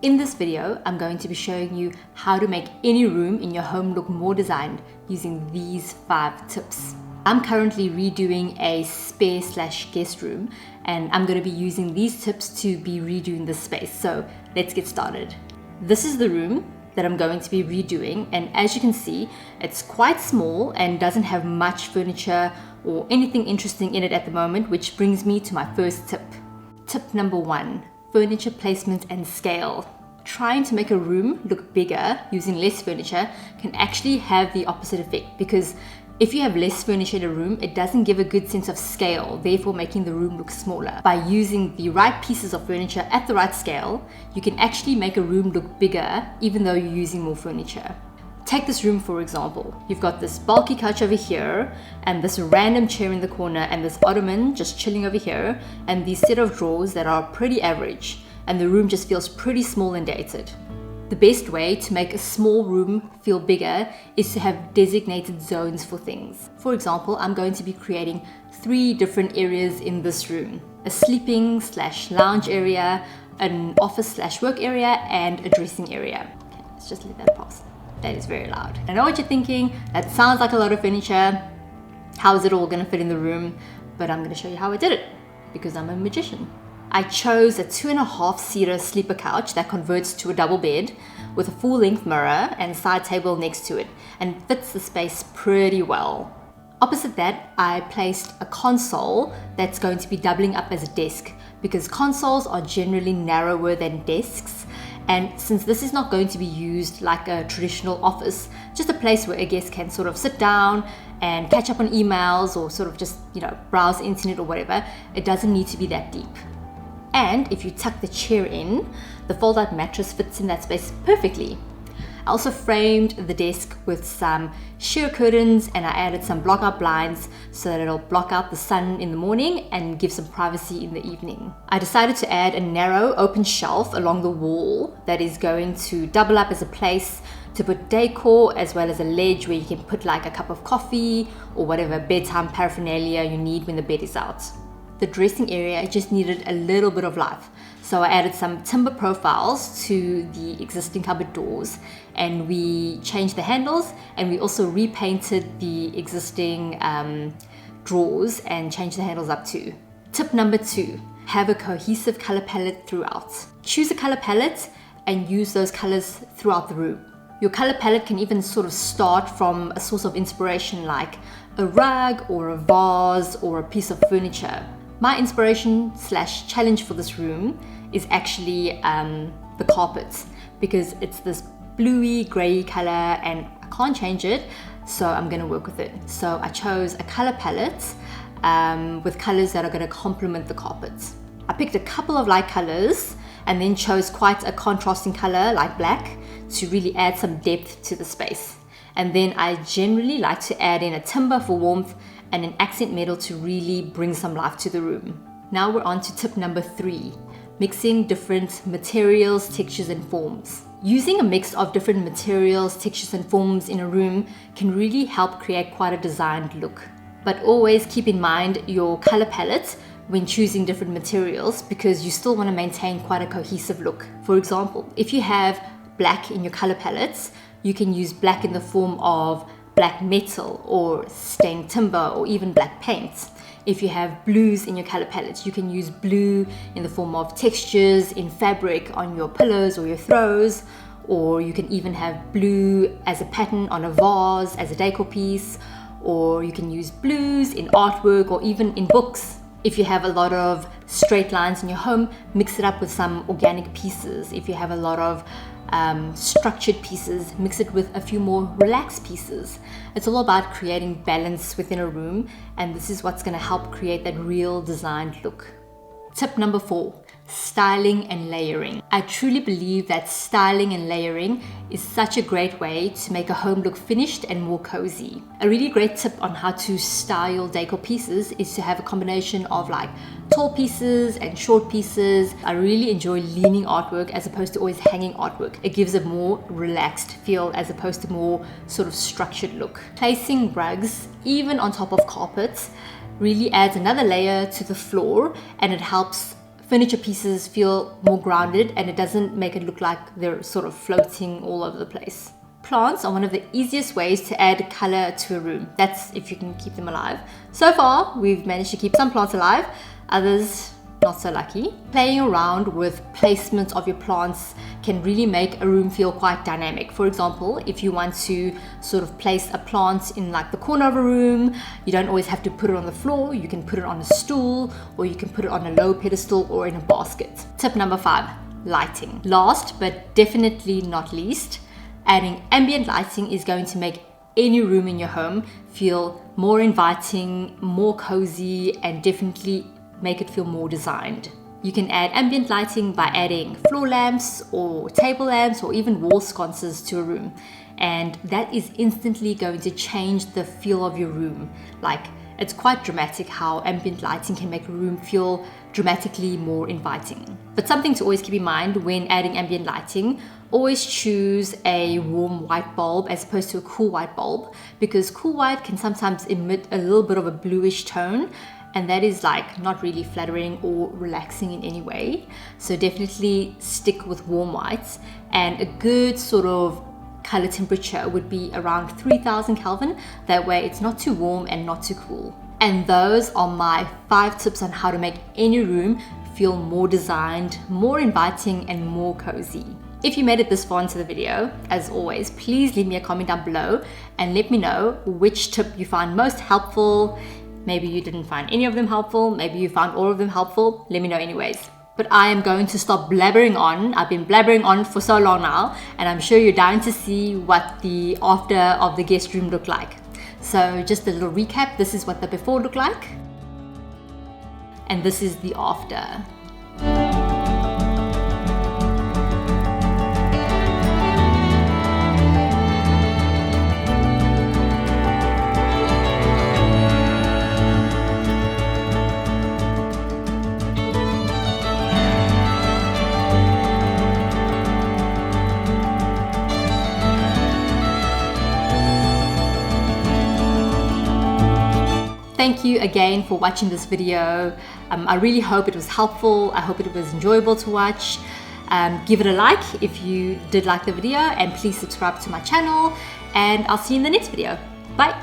In this video, I'm going to be showing you how to make any room in your home look more designed using these 5 tips. I'm currently redoing a spare/guest room, and I'm going to be using these tips to be redoing this space. So let's get started. This is the room that I'm going to be redoing, and as you can see, it's quite small and doesn't have much furniture or anything interesting in it at the moment, which brings me to my first tip. Tip number 1, furniture placement and scale. Trying to make a room look bigger using less furniture can actually have the opposite effect, because if you have less furniture in a room, it doesn't give a good sense of scale, therefore making the room look smaller. By using the right pieces of furniture at the right scale, you can actually make a room look bigger even though you're using more furniture. Take this room for example. You've got this bulky couch over here, and this random chair in the corner, and this ottoman just chilling over here, and these set of drawers that are pretty average, and the room just feels pretty small and dated. The best way to make a small room feel bigger is to have designated zones for things. For example, I'm going to be creating 3 different areas in this room: a sleeping/lounge area, an office/work area, and a dressing area. Okay, let's just let that pass. That is very loud. I know what you're thinking, that sounds like a lot of furniture. How is it all gonna fit in the room? But I'm gonna show you how I did it, because I'm a magician. I chose a 2.5-seater sleeper couch that converts to a double bed with a full-length mirror and side table next to it, and fits the space pretty well. Opposite that, I placed a console that's going to be doubling up as a desk, because consoles are generally narrower than desks. And since this is not going to be used like a traditional office, just a place where a guest can sort of sit down and catch up on emails or sort of just, browse the internet or whatever, it doesn't need to be that deep. And if you tuck the chair in, the fold-out mattress fits in that space perfectly. I also framed the desk with some sheer curtains, and I added some block-out blinds so that it'll block out the sun in the morning and give some privacy in the evening. I decided to add a narrow open shelf along the wall that is going to double up as a place to put decor, as well as a ledge where you can put like a cup of coffee or whatever bedtime paraphernalia you need when the bed is out. The dressing area just needed a little bit of life, so I added some timber profiles to the existing cupboard doors, and we changed the handles, and we also repainted the existing drawers and changed the handles up too. Tip number 2, have a cohesive color palette throughout. Choose a color palette and use those colors throughout the room. Your color palette can even sort of start from a source of inspiration like a rug or a vase or a piece of furniture. My inspiration/challenge for this room is actually the carpet, because it's this bluey grey color and I can't change it, so I'm going to work with it. So I chose a color palette with colors that are going to complement the carpet. I picked a couple of light colors and then chose quite a contrasting color like black to really add some depth to the space. And then I generally like to add in a timber for warmth and an accent metal to really bring some life to the room. Now we're on to tip number 3, mixing different materials, textures and forms. Using a mix of different materials, textures and forms in a room can really help create quite a designed look. But always keep in mind your color palette when choosing different materials, because you still want to maintain quite a cohesive look. For example, if you have black in your color palettes, you can use black in the form of black metal or stained timber or even black paint. If you have blues in your color palette, you can use blue in the form of textures in fabric on your pillows or your throws, or you can even have blue as a pattern on a vase as a decor piece, or you can use blues in artwork or even in books. If you have a lot of straight lines in your home, mix it up with some organic pieces. If you have a lot of structured pieces, mix it with a few more relaxed pieces. It's all about creating balance within a room, and this is what's going to help create that real designed look. Tip number 4, styling and layering. I truly believe that styling and layering is such a great way to make a home look finished and more cozy. A really great tip on how to style decor pieces is to have a combination of like tall pieces and short pieces. I really enjoy leaning artwork as opposed to always hanging artwork. It gives a more relaxed feel as opposed to more sort of structured look. Placing rugs even on top of carpets really adds another layer to the floor, and it helps furniture pieces feel more grounded and it doesn't make it look like they're sort of floating all over the place. Plants are one of the easiest ways to add color to a room. That's if you can keep them alive. So far, we've managed to keep some plants alive, others not so lucky. Playing around with placements of your plants can really make a room feel quite dynamic. For example, if you want to sort of place a plant in like the corner of a room, you don't always have to put it on the floor. You can put it on a stool, or you can put it on a low pedestal or in a basket. Tip number 5, lighting. Last but definitely not least, adding ambient lighting is going to make any room in your home feel more inviting, more cozy, and definitely make it feel more designed. You can add ambient lighting by adding floor lamps or table lamps or even wall sconces to a room, and that is instantly going to change the feel of your room. Like, it's quite dramatic how ambient lighting can make a room feel dramatically more inviting. But something to always keep in mind when adding ambient lighting, always choose a warm white bulb as opposed to a cool white bulb, because cool white can sometimes emit a little bit of a bluish tone, and that is like not really flattering or relaxing in any way. So definitely stick with warm whites, and a good sort of color temperature would be around 3000 Kelvin. That way it's not too warm and not too cool. And those are my 5 tips on how to make any room feel more designed, more inviting, and more cozy. If you made it this far into the video, as always, please leave me a comment down below and let me know which tip you found most helpful. Maybe you didn't find any of them helpful, maybe you found all of them helpful. Let me know anyways. But I am going to stop blabbering on. I've been blabbering on for so long now, and I'm sure you're dying to see what the after of the guest room looked like. So just a little recap, this is what the before looked like, and this is the after. Thank you again for watching this video. I really hope it was helpful. I hope it was enjoyable to watch. Give it a like if you did like the video, and please subscribe to my channel, and I'll see you in the next video. Bye.